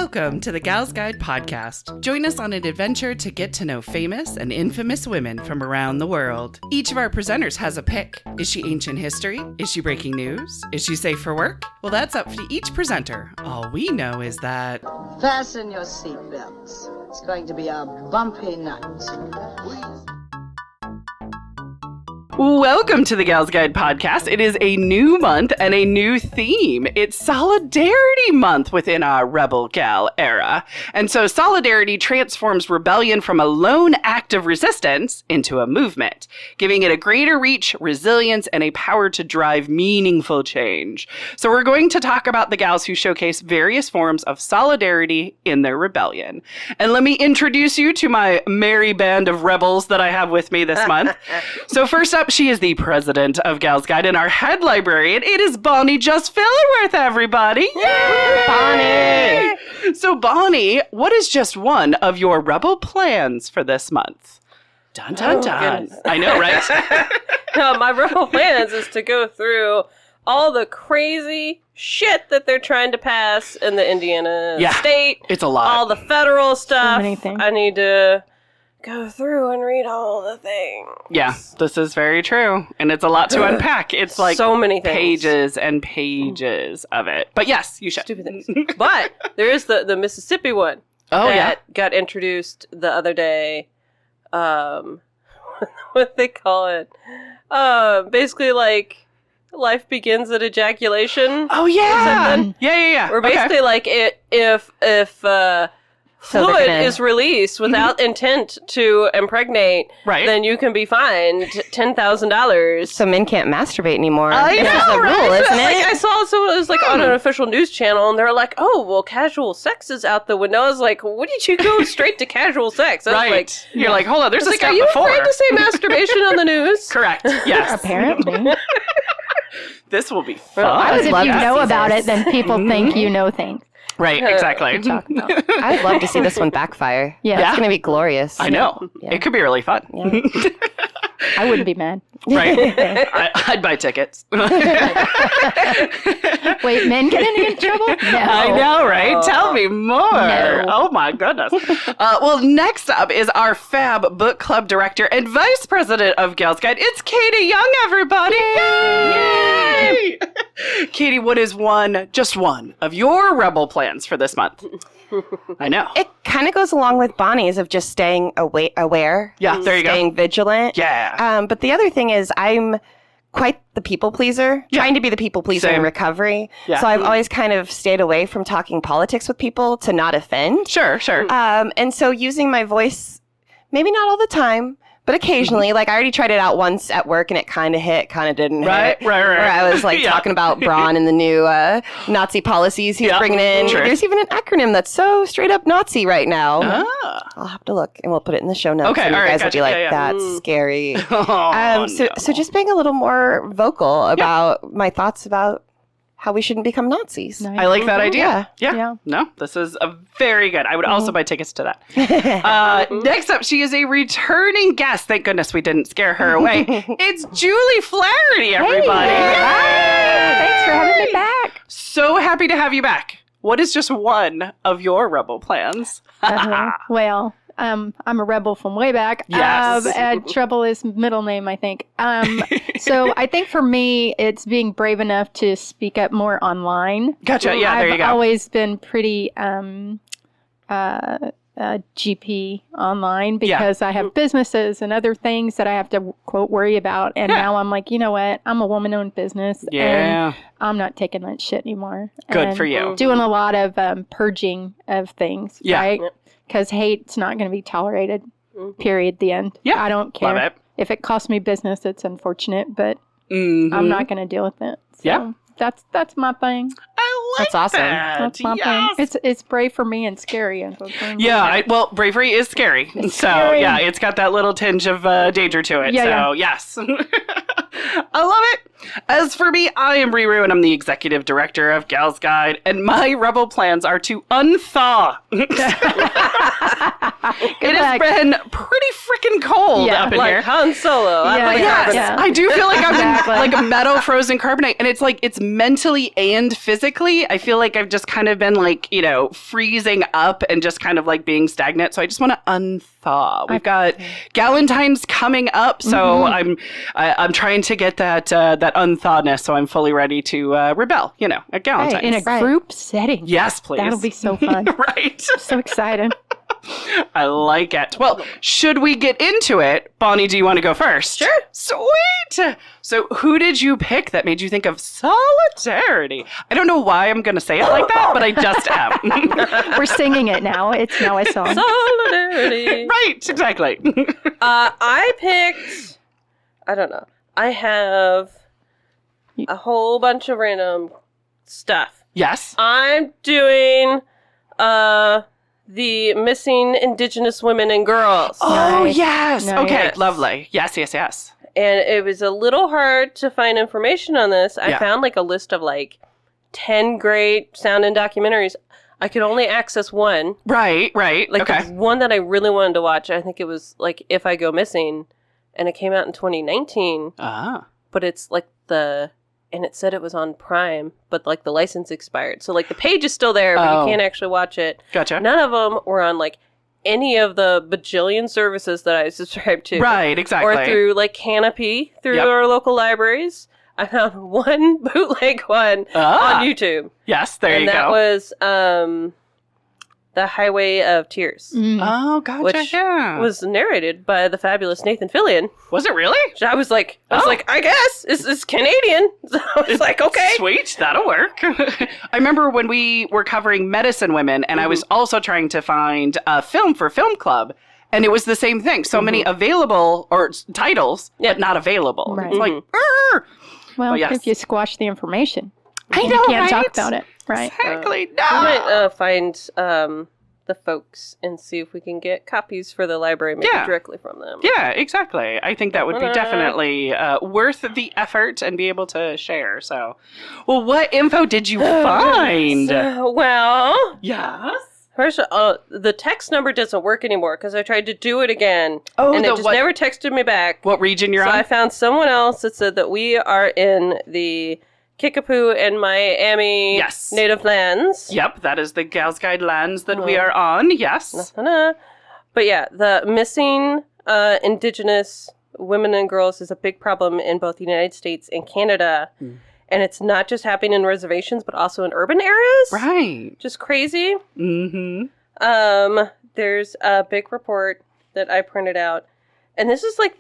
Welcome to the Gals Guide podcast. Join us on an adventure to get to know famous and infamous women from around the world. Each of our presenters has a pick. Is she ancient history? Is she breaking news? Is she safe for work? Well, that's up to each presenter. All we know is that... Fasten your seatbelts. It's going to be a bumpy night. Welcome to the Gals Guide podcast. It is a new month and a new theme. It's Solidarity Month within our Rebel Gal era. And so Solidarity transforms rebellion from a lone act of resistance into a movement, giving it a greater reach, resilience, and a power to drive meaningful change. So we're going to talk about the gals who showcase various forms of solidarity in their rebellion. And let me introduce you to my merry band of rebels that I have with me this month. So first up, she is the president of Gals Guide and our head librarian. It is Bonnie Just Fillerworth, everybody. Yay! Bonnie! So Bonnie, what is just one of your rebel plans for this month? Dun, dun, dun. Goodness. I know, right? No, my rebel plans is to go through all the crazy shit that they're trying to pass in the Indiana state. It's a lot. All the federal stuff. So many things. I need to go through and read all the things. Yeah, this is very true. And it's a lot to unpack. It's like so many things. Pages and pages of it. But yes, you should. Stupid things. But there is the Mississippi one. Oh, that got introduced the other day. What they call it? Basically like life begins at ejaculation. Oh, yeah. Something. Yeah. Or basically like if fluid is released without intent to impregnate, then you can be fined $10,000. So men can't masturbate anymore. I know, This is a rule, isn't Like, it? I saw someone, it was like on an official news channel, and they're like, "Oh, well, casual sex is out the window." I was like, "What did you go straight to casual sex?" I was like, You're like, hold on, there's a like, step are you before. afraid to say masturbation on the news? Correct. Yes. Apparently. This will be fun. Because if love you to know see about this. it, then people think you know things. Right, exactly. Talk about. I'd love to see this one backfire. Yeah. It's going to be glorious. I know. Yeah. It could be really fun. Yeah. I wouldn't be mad. Right. I'd buy tickets. Wait, men get in trouble? No. I know, right? Tell me more. No. Oh, my goodness. Well, next up is our fab book club director and vice president of Gals Guide. It's Katie Young, everybody. Yay! Katie, what is just one of your rebel plans for this month? I know. It kind of goes along with Bonnie's of just staying aware. Yeah, there you go. Staying vigilant. Yeah. But the other thing is I'm quite the people pleaser, trying to be the people pleaser Same. in recovery. Yeah. So I've always kind of stayed away from talking politics with people to not offend. Sure. And so using my voice, maybe not all the time, but occasionally, like I already tried it out once at work and it kind of hit, kind of didn't hit. Right. Where I was like talking about Braun and the new Nazi policies he's bringing in. Sure. There's even an acronym that's so straight up Nazi right now. Ah. I'll have to look and we'll put it in the show notes. Okay, and you all right, guys will gotcha. be like, Yeah. that's scary. Oh, So just being a little more vocal about my thoughts about how we shouldn't become Nazis. Nice. I like that idea. Yeah. Yeah. No, this is a very good. I would also buy tickets to that. Next up, she is a returning guest. Thank goodness we didn't scare her away. It's Julie Flaherty, everybody. Thanks for having me back. So happy to have you back. What is just one of your rebel plans? Well, I'm a rebel from way back. Yes. Trouble is middle name, I think. So I think for me, it's being brave enough to speak up more online. Gotcha. Yeah, there you go. I've always been pretty GP online because I have businesses and other things that I have to, quote, worry about. And now I'm like, you know what? I'm a woman-owned business. Yeah. And I'm not taking that shit anymore. Good And for you. Doing a lot of purging of things, Yeah. right? Because hate's not going to be tolerated, period, the end. Yeah. I don't care. Love it. If it costs me business, it's unfortunate, but Mhm. I'm not going to deal with it. So Yeah. That's my thing. I like That's awesome. that. That's my Yes. thing. It's brave for me and scary. And Yeah, well, bravery is scary. So, scary. yeah, it's got that little tinge of danger to it. Yeah, so, yes. I love it. As for me, I am Riru, and I'm the executive director of Gals Guide, and my rebel plans are to unthaw. It has been pretty freaking cold up in like here. Han Solo. Yes, Yeah. I do feel like I'm Exactly. in like a metal frozen carbonate, and it's like it's mentally and physically lately, I feel like I've just kind of been like, freezing up and just kind of like being stagnant. So I just want to unthaw. We've got Galentine's coming up, so I'm trying to get that unthawness, so I'm fully ready to rebel. At Galentine's. Right, in a group setting. Yes, please. That'll be so fun. Right. So excited. I like it. Well, should we get into it? Bonnie, do you want to go first? Sure. Sweet. So who did you pick that made you think of solidarity? I don't know why I'm going to say it like that, but I just am. We're singing it now. It's now a song. Solidarity. Right, exactly. I picked, I don't know. I have a whole bunch of random stuff. Yes. I'm doing the missing Indigenous women and girls. Oh, Nice. yes. Nice. Okay, lovely. Yes. And it was a little hard to find information on this. I found like a list of like 10 great sound and documentaries. I could only access one. Right. Like okay. the one that I really wanted to watch, I think it was like If I Go Missing. And it came out in 2019. But it's like and it said it was on Prime, but like the license expired. So like the page is still there, but you can't actually watch it. Gotcha. None of them were on like any of the bajillion services that I subscribe to. Right, exactly. Or through like Canopy, through our local libraries. I found one bootleg one on YouTube. Yes, there you go. And that was The Highway of Tears. Oh, gotcha. Which was narrated by the fabulous Nathan Fillion. Was it really? I was like, I guess it's Canadian. So I was like, okay, sweet, that'll work. I remember when we were covering medicine women, and I was also trying to find a film for Film Club, and it was the same thing. So many available titles, but not available. Right. It's like, Well, yes. if you squash the information, I know, you can't right? talk about it. Right. Exactly. No. I might find the folks and see if we can get copies for the library maybe directly from them. Yeah, exactly. I think that would be definitely worth the effort and be able to share. So, well, what info did you find? Yes. First, the text number doesn't work anymore because I tried to do it again, and it just never texted me back. What region you're on? So I found someone else that said that we are in the Kickapoo and Miami native lands. Yep, that is the Gals Guide lands that we are on, yes. But yeah, the missing Indigenous women and girls is a big problem in both the United States and Canada. And it's not just happening in reservations, but also in urban areas. Right. Just crazy. Mm-hmm. There's a big report that I printed out. And this is like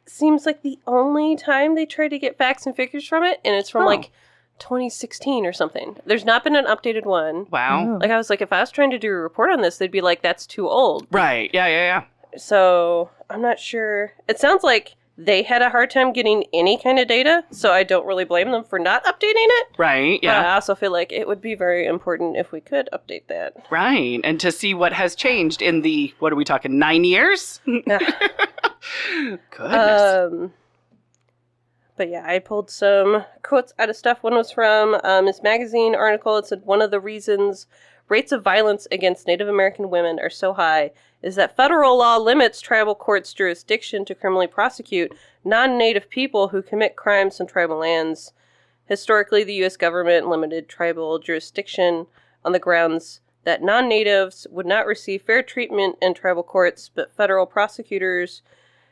seems like the only time they try to get facts and figures from it. And it's from like 2016 or something. There's not been an updated one. Wow. Like I was like, if I was trying to do a report on this, they'd be like, that's too old. Right. Yeah. So I'm not sure. It sounds like they had a hard time getting any kind of data, so I don't really blame them for not updating it. Right, yeah. But I also feel like it would be very important if we could update that. Right, and to see what has changed in the, what are we talking, 9 years? Goodness. But yeah, I pulled some quotes out of stuff. One was from Ms. Magazine article. It said, one of the reasons rates of violence against Native American women are so high is that federal law limits tribal courts' jurisdiction to criminally prosecute non-Native people who commit crimes on tribal lands. Historically, the U.S. government limited tribal jurisdiction on the grounds that non-Natives would not receive fair treatment in tribal courts, but federal prosecutors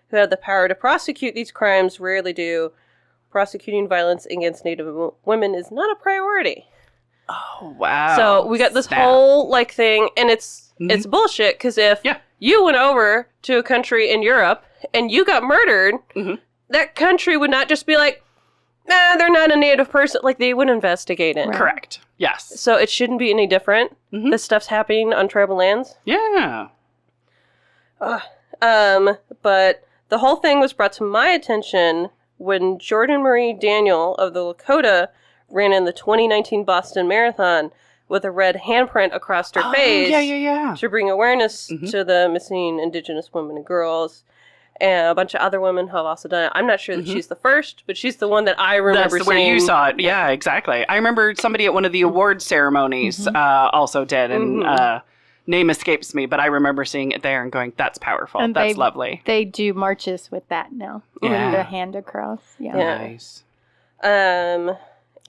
who have the power to prosecute these crimes rarely do. Prosecuting violence against Native women is not a priority. Oh, wow. So we got this whole like thing, and it's bullshit, because if you went over to a country in Europe and you got murdered, that country would not just be like, nah, they're not a Native person. Like, they would investigate it. Right. Correct. Yes. So it shouldn't be any different. This stuff's happening on tribal lands. Yeah. But the whole thing was brought to my attention when Jordan Marie Daniel of the Lakota ran in the 2019 Boston Marathon with a red handprint across her face. Yeah. To bring awareness to the missing Indigenous women and girls. And a bunch of other women have also done it. I'm not sure that she's the first, but she's the one that I remember seeing. That's where you saw it. Yeah, exactly. I remember somebody at one of the award ceremonies also did, and name escapes me, but I remember seeing it there and going, that's powerful. And that's lovely. They do marches with that now. Yeah. With the hand across. Yeah. Nice.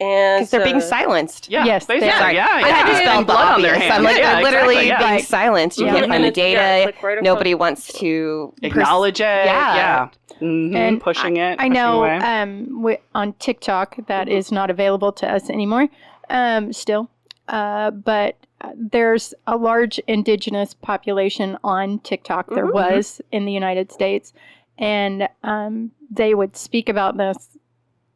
And Because they're being silenced. Yeah. Yes, they basically. are. Yeah. I had to And spell the blood on their obvious. hands. I'm like, yeah, they're literally exactly, yeah. being silenced. You Yeah. can't And find the it's- yeah, data. it's like right across- Nobody wants to Acknowledge it. Yeah. And Pushing it. I pushing know away. on TikTok that is not available to us anymore still. But there's a large indigenous population on TikTok. There was in the United States. And they would speak about this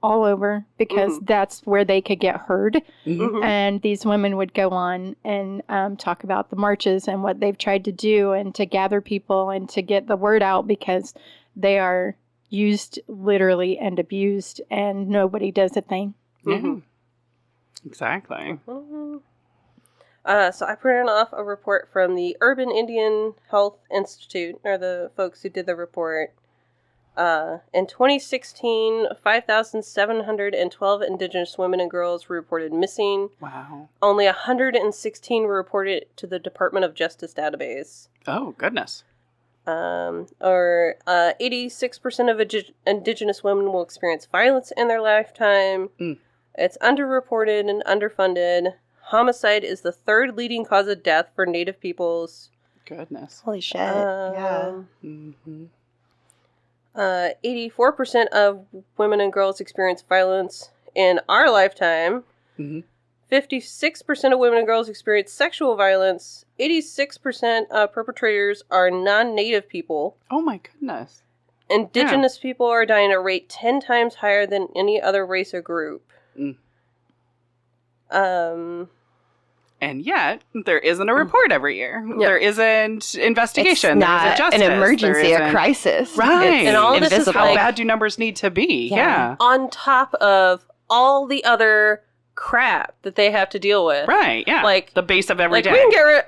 all over because that's where they could get heard. And these women would go on and talk about the marches and what they've tried to do and to gather people and to get the word out because they are used literally and abused and nobody does a thing. Yeah. Exactly. So I printed off a report from the Urban Indian Health Institute, or the folks who did the report. In 2016, 5,712 Indigenous women and girls were reported missing. Wow. Only 116 were reported to the Department of Justice database. Oh, goodness. 86% of Indigenous women will experience violence in their lifetime. It's underreported and underfunded. Homicide is the third leading cause of death for Native peoples. Goodness. Holy shit. Yeah. 84% of women and girls experience violence in our lifetime. 56% of women and girls experience sexual violence. 86% of perpetrators are non-Native people. Oh, my goodness. Indigenous people are dying at a rate 10 times higher than any other race or group. And yet, there isn't a report every year. Yeah. There isn't investigation. It's there not isn't justice. an emergency, there a isn't- crisis. Right. It's And all this is invisible. How like- bad do numbers need to be? Yeah. On top of all the other crap that they have to deal with. Right. Yeah. Like- the base of every Like, day. we can get rid,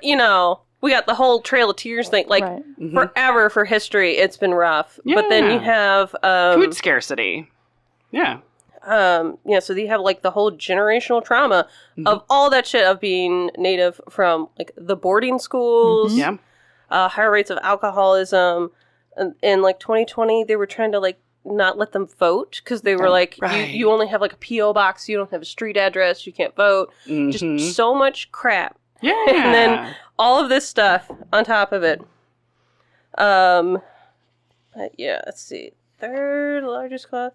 we got the whole Trail of Tears thing. Like, Right. forever for history, it's been rough. But then you Yeah. have... Food scarcity. Yeah. so you have, like, the whole generational trauma of all that shit of being Native from, like, the boarding schools, Yeah. higher rates of alcoholism. And in, like, 2020, they were trying to, like, not let them vote because they were like, Right. you only have, like, a P.O. box, you don't have a street address, you can't vote. Just so much crap. Yeah. And then all of this stuff on top of it. But yeah, let's see. Third largest cause.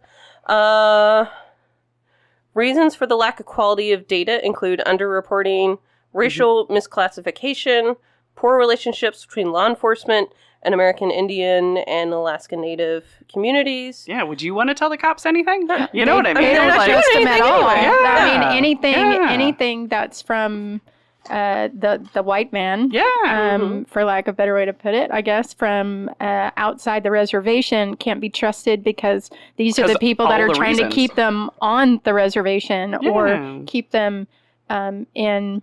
Reasons for the lack of quality of data include underreporting, racial misclassification, poor relationships between law enforcement and American Indian and Alaska Native communities. Yeah, would you want to tell the cops anything? You know what I mean? They don't Like- trust them at all. anyway. Yeah. I mean, Yeah. anything that's from the white man, Yeah. for lack of a better way to put it, I guess, from outside the reservation can't be trusted because these are the 'Cause people that all are the trying to reasons. keep them on the reservation Yeah. or keep them in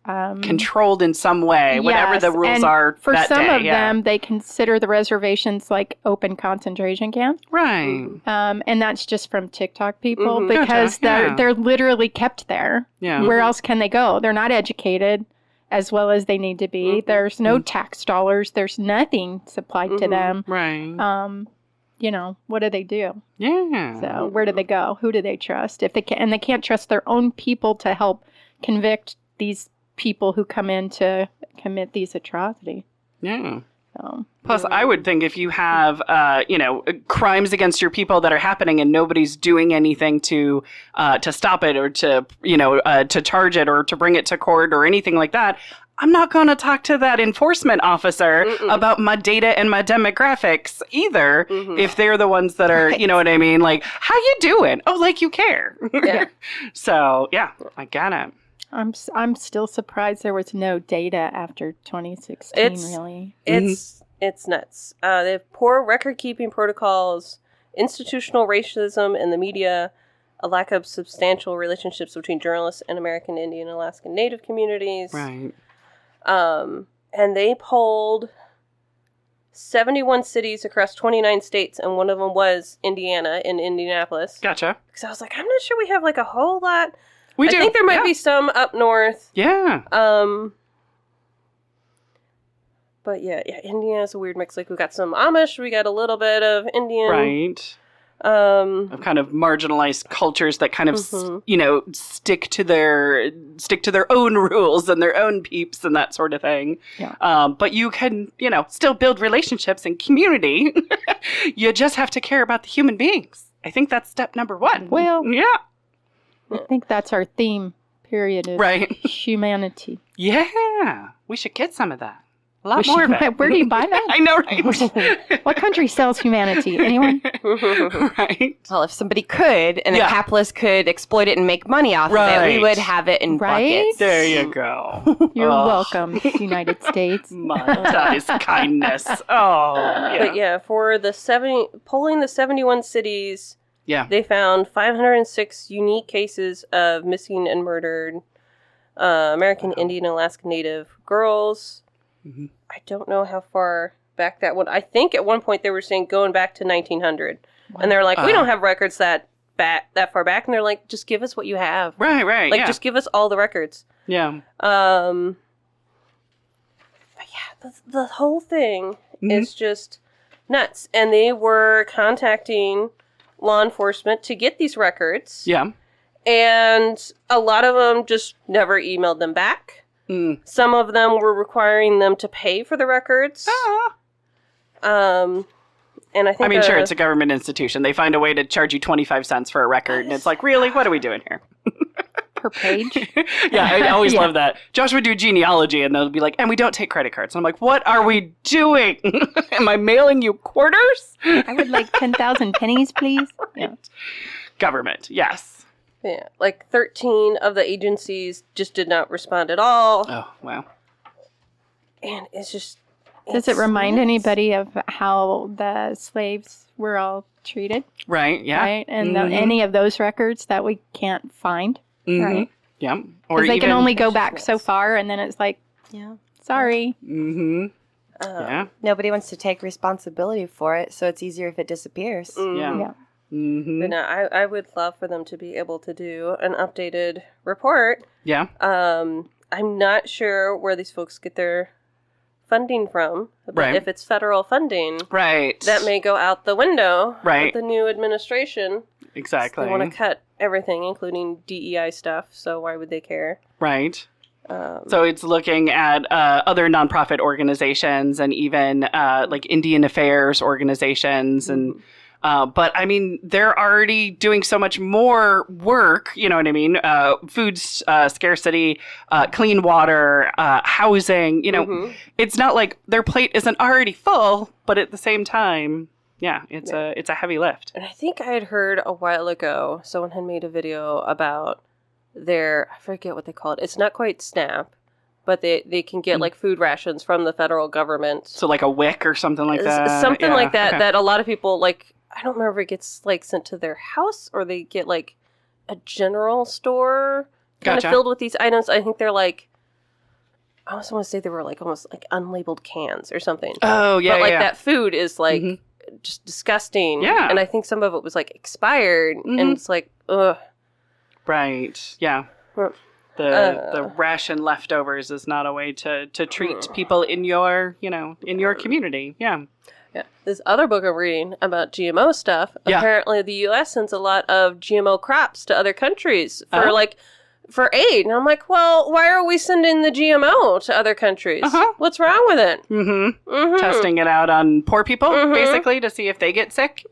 Controlled in some way, whatever yes, the rules and are for that some day. of them, they consider the reservations like open concentration camps. Right. And that's just from TikTok people Mhm. because Gotcha, yeah. they're literally kept there. Yeah. Where else can they go? They're not educated as well as they need to be. There's no tax dollars. There's nothing supplied to them. Right. What do they do? Yeah. So where do they go? Who do they trust? If they can, and they can't trust their own people to help convict these people who come in to commit these atrocities. Yeah. So Plus, I would think if you have, crimes against your people that are happening and nobody's doing anything to stop it or to charge it or to bring it to court or anything like that, I'm not going to talk to that enforcement officer about my data and my demographics either if they're the ones that are, you know what I mean? Like, how you doing? Oh, like you care. Yeah. So, yeah, I get it. I'm still surprised there was no data after 2016. Really, It's nuts. They have poor record-keeping protocols, institutional racism in the media, a lack of substantial relationships between journalists and American Indian and Alaskan Native communities. Right. And they polled 71 cities across 29 states, and one of them was Indiana in Indianapolis. Gotcha. Because I was like, I'm not sure we have like a whole lot. We I do. think there might Yeah. be some up north. Yeah. But yeah, Indiana's a weird mix. Like, we got some Amish, we got a little bit of Indian. Right. Of kind of marginalized cultures that kind of stick to their own rules and their own peeps and that sort of thing. Yeah. But you can still build relationships and community. You just have to care about the human beings. I think that's step number 1. Well, yeah, I think that's our theme. Period. Is right. Humanity. Yeah, we should get some of that. A lot more of it. Where do you buy that? I know, right? What country sells humanity? Anyone? Right. Well, if somebody could, and a capitalist could exploit it and make money off of it, we would have it in buckets. There you go. You're welcome, United States. Monetize kindness. Oh, yeah. But yeah, for the polling the 71 cities, they found 506 unique cases of missing and murdered American Indian and Alaska Native girls. Mm-hmm. I don't know how far back that one. I think at one point they were saying going back to 1900, and they're like, we don't have records that far back, and they're like, just give us what you have. Right. Like, just give us all the records. Yeah. But yeah, the whole thing is just nuts, and they were contacting law enforcement to get these records. Yeah. And a lot of them just never emailed them back. Some of them were requiring them to pay for the records. And I think sure, it's a government institution. They find a way to charge you 25 cents for a record, and it's like, really? What are we doing here? Per page? Yeah, I always love that. Josh would do genealogy, and they'll be like, and we don't take credit cards. And I'm like, what are we doing? Am I mailing you quarters? I would like 10,000 pennies, please. Yeah. Government, yes. Yeah, like 13 of the agencies just did not respond at all. Oh, wow. And it's just... Does it remind anybody of how the slaves were all treated? Right, yeah. Right? And any of those records that we can't find, right? Yeah. Or they can only go back so far, and then it's like, sorry. Yeah. Nobody wants to take responsibility for it, so it's easier if it disappears. Yeah. Mm-hmm. But no, I would love for them to be able to do an updated report. Yeah. I'm not sure where these folks get their funding from. But if it's federal funding, that may go out the window with the new administration. Exactly. They want to cut everything, including DEI stuff, so why would they care? Right. So it's looking at other nonprofit organizations and even like Indian affairs organizations and but I mean, they're already doing so much more work, you know what I mean? Food scarcity, clean water, housing, it's not like their plate isn't already full, but at the same time, it's a heavy lift. And I think I had heard a while ago, someone had made a video about I forget what they call it. It's not quite SNAP, but they can get like food rations from the federal government. So like a WIC or something like that? Something like that, that a lot of people like, I don't remember if it gets like sent to their house or they get like a general store kind of filled with these items. I think they're like, I almost want to say they were like almost like unlabeled cans or something. Oh, yeah. But like that food is like just disgusting. Yeah. And I think some of it was like expired and it's like, ugh. Right. Yeah. The ration leftovers is not a way to treat people in your, in your community. Yeah. Yeah. This other book I'm reading about GMO stuff, apparently the U.S. sends a lot of GMO crops to other countries for aid. And I'm like, well, why are we sending the GMO to other countries? What's wrong with it? Testing it out on poor people, basically, to see if they get sick.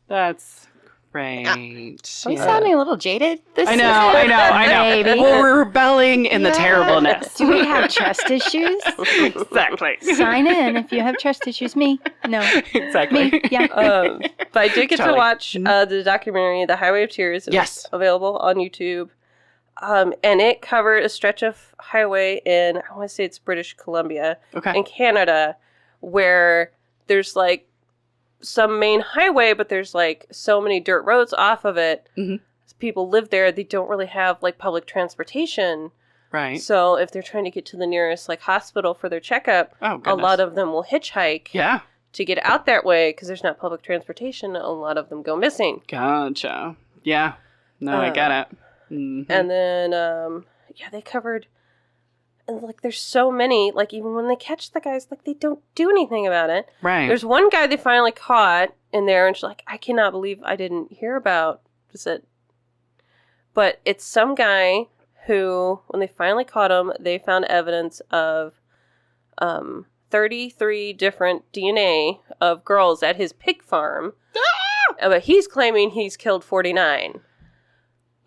That's right. Are we sounding a little jaded this I know. Maybe. Well, we're rebelling in the terribleness. Do we have trust issues? Exactly. Sign in if you have trust issues. Me? No. Exactly. Me? Yeah. But I did get to watch the documentary, The Highway of Tears. It's available on YouTube. And it covered a stretch of highway in, I want to say it's British Columbia, in Canada, where there's like some main highway, but there's like so many dirt roads off of it. People live there. They don't really have like public transportation. Right. So if they're trying to get to the nearest like hospital for their checkup, a lot of them will hitchhike. Yeah. To get out that way because there's not public transportation. A lot of them go missing. Gotcha. Yeah. No, I get it. And then, they covered, and like, there's so many, like, even when they catch the guys, like, they don't do anything about it. Right. There's one guy they finally caught, in there, and she's like, I cannot believe I didn't hear about it. But it's some guy who, when they finally caught him, they found evidence of 33 different DNA of girls at his pig farm. But he's claiming he's killed 49.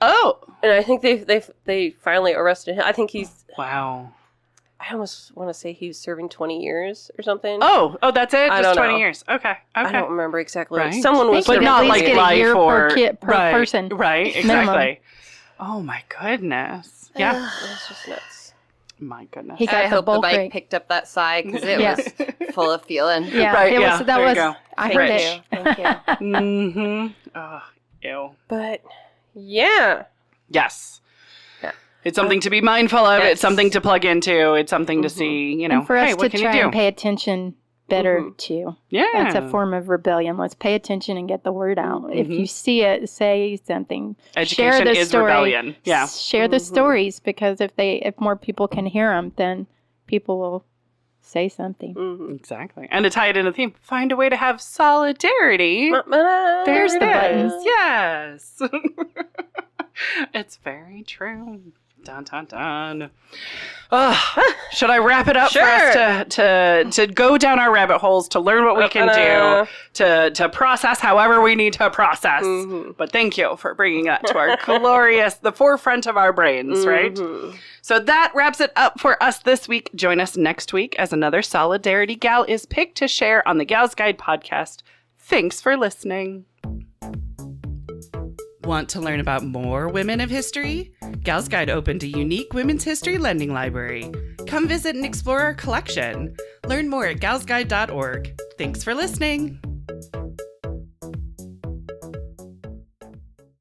Oh. And I think they finally arrested him. I think he's... Wow. I almost want to say he was serving 20 years or something. Oh, that's it? I Just don't 20 know. years. Okay. I don't remember exactly. Right. Someone was... But They not at least like get a life year or... per right, person. Right, exactly. Minimum. Oh, my goodness. Yeah. It's just nuts. My goodness. He got I the hope the bulk bike rate. picked up that sigh because it Yeah. was full of feeling. Yeah, Right, it yeah, was. That there you was. go. I Rich. heard Thank it. you. Thank you. Mm-hmm. Oh, ew. But, yeah. Yes. Yeah. It's something to be mindful of. Yes. It's something to plug into. It's something to Mhm. see, you know, And for us hey, to what can try you do? and pay attention better Mhm. too. Yeah. That's a form of rebellion. Let's pay attention and get the word out. If Mhm. you see it, say something. Education Share the is story. rebellion. Yeah. Share the Mhm. stories, because if more people can hear them, then people will say something. Mm-hmm. Exactly. And to tie it in the theme, find a way to have solidarity. There's There the it button. is. Yes. It's very true. Dun, dun, dun. Should I wrap it up for us to go down our rabbit holes, to learn what we can do, to process however we need to process? Mhm. But thank you for bringing that to our glorious, the forefront of our brains, right? Mhm. So that wraps it up for us this week. Join us next week as another Solidarity Gal is picked to share on the Gal's Guide podcast. Thanks for listening. Want to learn about more women of history? Gal's Guide opened a unique women's history lending library. Come visit and explore our collection. Learn more at galsguide.org. Thanks for listening.